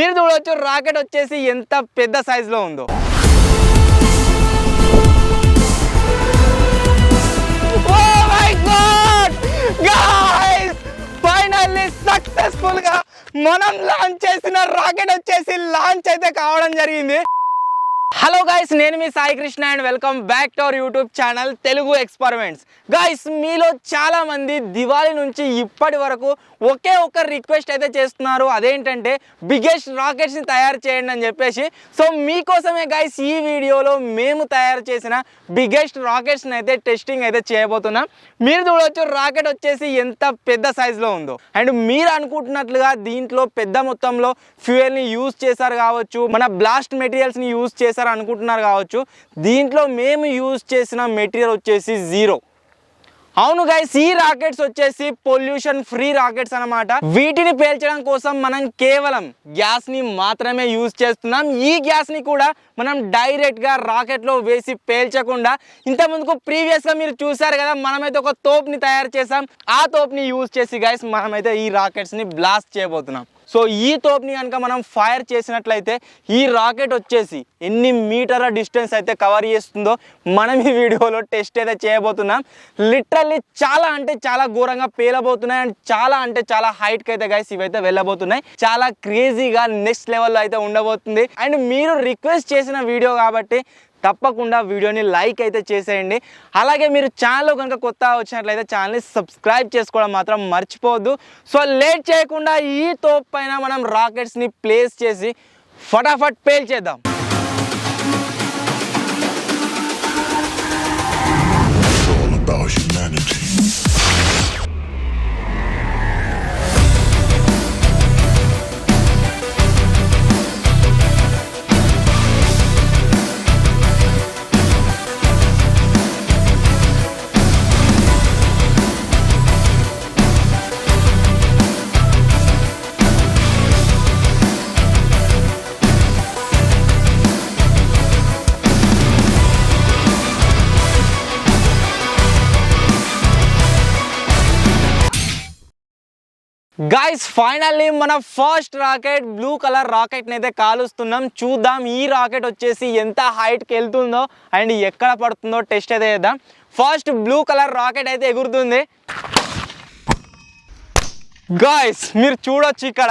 మీరు చూడొచ్చు రాకెట్ వచ్చేసి ఎంత పెద్ద సైజులో ఉందో. Oh my god guys, finally successful గా మనం లాంచ్ చేసిన రాకెట్ వచ్చేసి లాంచ్ అయితే కావడం జరిగింది. హలో గైస్, నేను మీ Sai Krishna and welcome back to our YouTube channel Telugu experiments. Guys, మీలో చాలా మంది దివాళీ నుంచి ఇప్పటి వరకు ఒకే ఒక్క రిక్వెస్ట్ అయితే చేస్తున్నారు, అదేంటంటే బిగ్గెస్ట్ రాకెట్స్ని తయారు చేయండి అని చెప్పేసి. సో మీకోసమే గైస్ ఈ వీడియోలో మేము తయారు చేసిన బిగ్గెస్ట్ రాకెట్స్ని అయితే టెస్టింగ్ అయితే చేయబోతున్నాం. మీరు చూడవచ్చు రాకెట్ వచ్చేసి ఎంత పెద్ద సైజులో ఉందో. అండ్ మీరు అనుకుంటున్నట్లుగా దీంట్లో పెద్ద మొత్తంలో ఫ్యూయల్ని యూజ్ చేశారు కావచ్చు, మన బ్లాస్ట్ మెటీరియల్స్ని యూజ్ చేశారు అనుకుంటున్నారు కావచ్చు. దీంట్లో మేము యూజ్ చేసిన మెటీరియల్ వచ్చేసి జీరో. అవును గైస్, ఈ రాకెట్స్ వచ్చేసి పొల్యూషన్ ఫ్రీ రాకెట్స్ అన్నమాట. వీటిని పేల్చడం కోసం మనం కేవలం గ్యాస్ ని మాత్రమే యూజ్ చేస్తున్నాం. ఈ గ్యాస్ ని కూడా మనం డైరెక్ట్ గా రాకెట్ లో వేసి పేల్చకుండా, ఇంత ముందుకు ప్రీవియస్ గా మీరు చూసారు కదా, మనమైతే ఒక తోపుని తయారు చేసాం. ఆ తోపుని యూజ్ చేసి గైస్ మనమైతే ఈ రాకెట్స్ ని బ్లాస్ట్ చేయబోతున్నాం. సో ఈ తోపుని కనుక మనం ఫైర్ చేసినట్లయితే ఈ రాకెట్ వచ్చేసి ఎన్ని మీటర్ల డిస్టెన్స్ అయితే కవర్ చేస్తుందో మనం ఈ వీడియోలో టెస్ట్ అయితే చేయబోతున్నాం. లిటరల్లీ చాలా అంటే చాలా ఘోరంగా పేలబోతున్నాయి అండ్ చాలా అంటే చాలా హైట్కి అయితే గైస్ ఇవైతే వెళ్ళబోతున్నాయి. చాలా క్రేజీగా నెక్స్ట్ లెవెల్లో అయితే ఉండబోతుంది. అండ్ మీరు రిక్వెస్ట్ చేసిన వీడియో కాబట్టి తప్పకుండా వీడియోని లైక్ అయితే చేసేయండి. అలాగే మీరు ఛానల్లో కనుక కొత్త వచ్చినట్లయితే ఛానల్ని సబ్స్క్రైబ్ చేసుకోవడం మాత్రం మర్చిపోవద్దు. సో లేట్ చేయకుండా ఈ తోపు పైన మనం రాకెట్స్ని ప్లేస్ చేసి ఫటాఫట్ పేల్చేద్దాం. గైస్, ఫైనల్లీ మన ఫస్ట్ రాకెట్ బ్లూ కలర్ రాకెట్ని అయితే కాలుస్తున్నాం. చూద్దాం ఈ రాకెట్ వచ్చేసి ఎంత హైట్కి వెళ్తుందో అండ్ ఎక్కడ పడుతుందో టెస్ట్ అయితే చేద్దాం. ఫస్ట్ బ్లూ కలర్ రాకెట్ అయితే ఎగురుతుంది. గైస్, మీరు చూడొచ్చు ఇక్కడ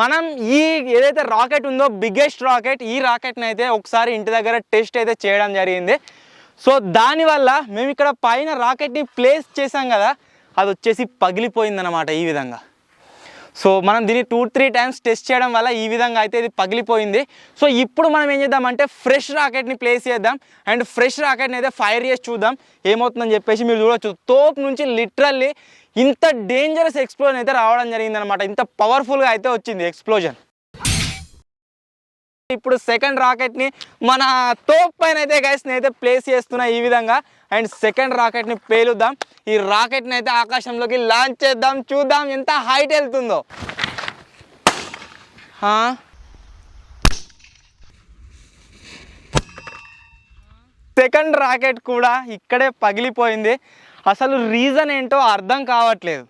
మనం ఈ ఏదైతే రాకెట్ ఉందో బిగ్గెస్ట్ రాకెట్, ఈ రాకెట్ని అయితే ఒకసారి ఇంటి దగ్గర టెస్ట్ అయితే చేయడం జరిగింది. సో దానివల్ల మేము ఇక్కడ పైన రాకెట్ని ప్లేస్ చేసాం కదా, అది వచ్చేసి పగిలిపోయిందన్నమాట ఈ విధంగా. సో మనం దీన్ని 2-3 టైమ్స్ టెస్ట్ చేయడం వల్ల ఈ విధంగా అయితే ఇది పగిలిపోయింది. సో ఇప్పుడు మనం ఏం చేద్దామంటే ఫ్రెష్ రాకెట్ని ప్లేస్ చేద్దాం అండ్ ఫ్రెష్ రాకెట్ని అయితే ఫైర్ చేసి చూద్దాం ఏమవుతుందని చెప్పేసి. మీరు చూడవచ్చు తోపు నుంచి లిటరల్లీ ఇంత డేంజరస్ ఎక్స్ప్లోజన్ అయితే రావడం జరిగిందనమాట. ఇంత పవర్ఫుల్గా అయితే వచ్చింది ఎక్స్ప్లోజన్. ఇప్పుడు సెకండ్ రాకెట్ని మన తోపు పైన అయితే గైస్ నేనైతే ప్లేస్ చేస్తున్నా ఈ విధంగా. అండ్ సెకండ్ రాకెట్ని పేలుద్దాం. ఈ రాకెట్ని అయితే ఆకాశంలోకి లాంచ్ చేద్దాం, చూద్దాం ఎంత హైట్ వెళ్తుందో. సెకండ్ రాకెట్ కూడా ఇక్కడే పగిలిపోయింది. అసలు రీజన్ ఏంటో అర్థం కావట్లేదు.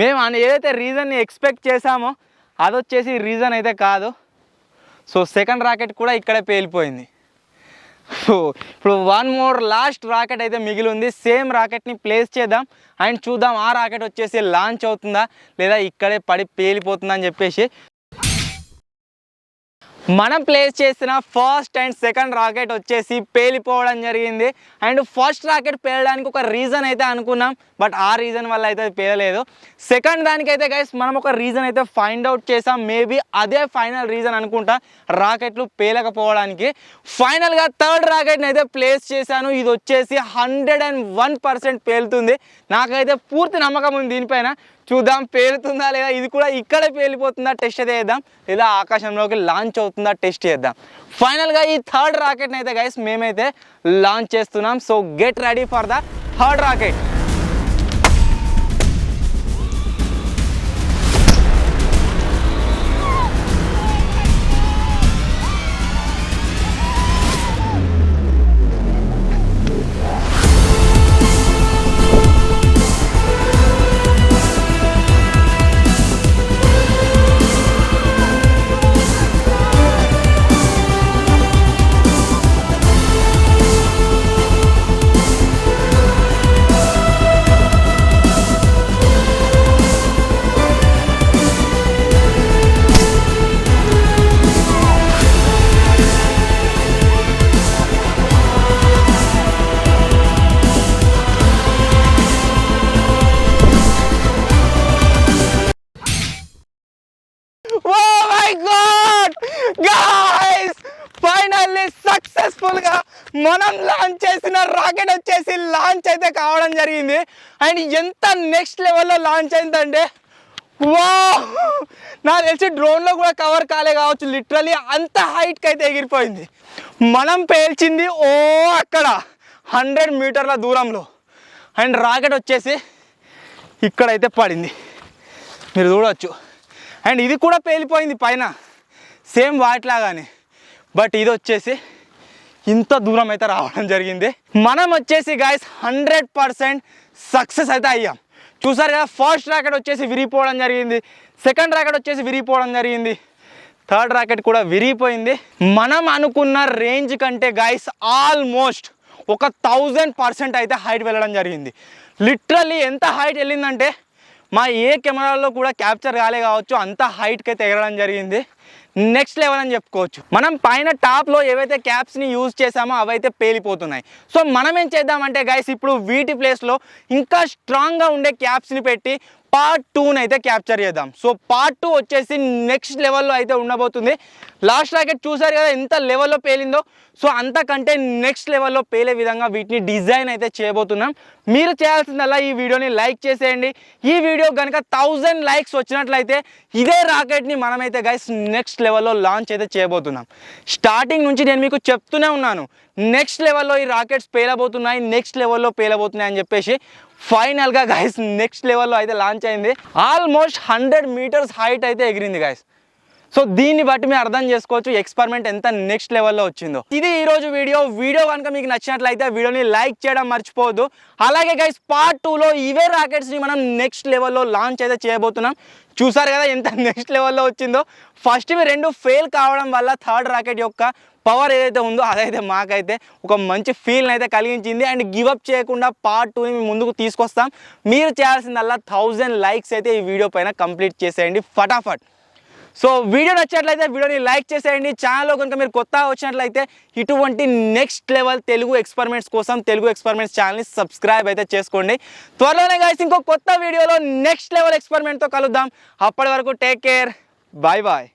మేము ఏదైతే రీజన్ని ఎక్స్పెక్ట్ చేసామో అదొచ్చేసి రీజన్ అయితే కాదు. సో సెకండ్ రాకెట్ కూడా ఇక్కడే పేలిపోయింది. సో ఇప్పుడు వన్ మోర్ లాస్ట్ రాకెట్ అయితే మిగిలి ఉంది. సేమ్ రాకెట్ని ప్లేస్ చేద్దాం అండ్ చూద్దాం ఆ రాకెట్ వచ్చేసి లాంచ్ అవుతుందా లేదా ఇక్కడే పడి పేలిపోతుందా అని చెప్పేసి. మనం ప్లేస్ చేసిన ఫస్ట్ అండ్ సెకండ్ రాకెట్ వచ్చేసి పేలిపోవడం జరిగింది. అండ్ ఫస్ట్ రాకెట్ పేలడానికి ఒక రీజన్ అయితే అనుకున్నాం, బట్ ఆ రీజన్ వల్ల అయితే పేలలేదు. సెకండ్ దానికైతే గైస్ మనం ఒక రీజన్ అయితే ఫైండ్ అవుట్ చేసాం. మేబీ అదే ఫైనల్ రీజన్ అనుకుంటా రాకెట్లు పేలకపోవడానికి. ఫైనల్గా థర్డ్ రాకెట్ని అయితే ప్లేస్ చేశాను. ఇది వచ్చేసి 101% పేలుతుంది. నాకైతే పూర్తి నమ్మకం ఉంది దీనిపైన. చూద్దాం పేలుతుందా లేదా, ఇది కూడా ఇక్కడే పేలిపోతుందా టెస్ట్ అయితే చేద్దాం, లేదా ఆకాశంలోకి లాంచ్ అవుతుందా టెస్ట్ చేద్దాం. ఫైనల్గా ఈ థర్డ్ రాకెట్ని అయితే గైస్ మేమైతే లాంచ్ చేస్తున్నాం. So get ready for the third rocket. మనం లాంచ్ చేసిన రాకెట్ వచ్చేసి లాంచ్ అయితే కావడం జరిగింది. అండ్ ఎంత నెక్స్ట్ లెవెల్లో లాంచ్ అయిందంటే వావ్, నాకు తెలిసి డ్రోన్లో కూడా కవర్ కాలే కావచ్చు. లిటరలీ అంత హైట్కి అయితే ఎగిరిపోయింది. మనం పేల్చింది అక్కడ 100 మీటర్ల దూరంలో. అండ్ రాకెట్ వచ్చేసి ఇక్కడైతే పడింది, మీరు చూడవచ్చు. అండ్ ఇది కూడా పేలిపోయింది పైన, సేమ్ వాటిలాగానే. బట్ ఇది వచ్చేసి ఇంత దూరం అయితే రావడం జరిగింది. మనం వచ్చేసి గైస్ 100% సక్సెస్ అయితే అయ్యాం. చూసారు కదా, ఫస్ట్ రాకెట్ వచ్చేసి విరిగిపోవడం జరిగింది, సెకండ్ రాకెట్ వచ్చేసి విరిగిపోవడం జరిగింది, థర్డ్ రాకెట్ కూడా విరిగిపోయింది. మనం అనుకున్న రేంజ్ కంటే గైస్ ఆల్మోస్ట్ ఒక 1000% అయితే హైట్ వెళ్ళడం జరిగింది. లిటరల్లీ ఎంత హైట్ వెళ్ళిందంటే మా ఏ కెమెరాలో కూడా క్యాప్చర్ కాలే కావచ్చు, అంత హైట్కి అయితే ఎగరడం జరిగింది. నెక్స్ట్ లెవెల్ అని చెప్పుకోవచ్చు. మనం పైన టాప్లో ఏవైతే క్యాప్స్ని యూజ్ చేసామో అవైతే పేలిపోతున్నాయి. సో మనం ఏం చేద్దామంటే గైస్, ఇప్పుడు వీటి ప్లేస్లో ఇంకా స్ట్రాంగ్గా ఉండే క్యాప్స్ని పెట్టి పార్ట్ 2ని అయితే క్యాప్చర్ చేద్దాం. సో పార్ట్ 2 వచ్చేసి నెక్స్ట్ లెవెల్లో అయితే ఉండబోతుంది. లాస్ట్ రాకెట్ చూసారు కదా ఎంత లెవెల్లో పేలిందో. సో అంతకంటే నెక్స్ట్ లెవెల్లో పేలే విధంగా వీటిని డిజైన్ అయితే చేయబోతున్నాం. మీరు చేయాల్సిందల్లా ఈ వీడియోని లైక్ చేసేయండి. ఈ వీడియో కనుక 1000 లైక్స్ వచ్చినట్లయితే ఇదే రాకెట్ని మనమైతే గైస్ నెక్స్ట్ లెవెల్లో లాంచ్ అయితే చేయబోతున్నాం. స్టార్టింగ్ నుంచి నేను మీకు చెప్తూనే ఉన్నాను, నెక్స్ట్ లెవెల్లో ఈ రాకెట్స్ పేలబోతున్నాయి, నెక్స్ట్ లెవెల్లో పేలబోతున్నాయి అని చెప్పేసి. ఫైనల్గా గైస్ నెక్స్ట్ లెవెల్లో అయితే లాంచ్ అయింది. ఆల్మోస్ట్ 100 మీటర్స్ హైట్ అయితే ఎగిరింది గైస్. సో దీన్ని బట్టి మీరు అర్థం చేసుకోవచ్చు ఎక్స్పెరిమెంట్ ఎంత నెక్స్ట్ లెవెల్లో వచ్చిందో. ఇది ఈరోజు వీడియో కనుక మీకు నచ్చినట్లయితే వీడియోని లైక్ చేయడం మర్చిపోవద్దు. అలాగే గైస్ పార్ట్ 2లో ఇవే రాకెట్స్ని మనం నెక్స్ట్ లెవెల్లో లాంచ్ అయితే చేయబోతున్నాం. చూసారు కదా ఎంత నెక్స్ట్ లెవెల్లో వచ్చిందో. ఫస్ట్ ఇవి 2 ఫెయిల్ కావడం వల్ల థర్డ్ రాకెట్ యొక్క పవర్ ఏదైతే ఉందో అదైతే మాకైతే ఒక మంచి ఫీల్ని అయితే కలిగించింది. అండ్ గివప్ చేయకుండా పార్ట్ 2ని మేము ముందుకు తీసుకొస్తాం. మీరు చేయాల్సిందల్లా 1000 లైక్స్ అయితే ఈ వీడియో పైన కంప్లీట్ చేసేయండి ఫటాఫట్. సో వీడియో నచ్చినట్లయితే వీడియోని లైక్ చేసేయండి. ఛానల్లో కనుక మీరు కొత్తగా వచ్చినట్లయితే ఇటువంటి నెక్స్ట్ లెవెల్ తెలుగు ఎక్స్పెరిమెంట్స్ కోసం తెలుగు ఎక్స్పెరిమెంట్స్ ఛానల్ని సబ్స్క్రైబ్ అయితే చేసుకోండి. త్వరలోనే గైస్ ఇంకో కొత్త వీడియోలో నెక్స్ట్ లెవెల్ ఎక్స్పెరిమెంట్తో కలుద్దాం. అప్పటి వరకు టేక్ కేర్, బాయ్ బాయ్.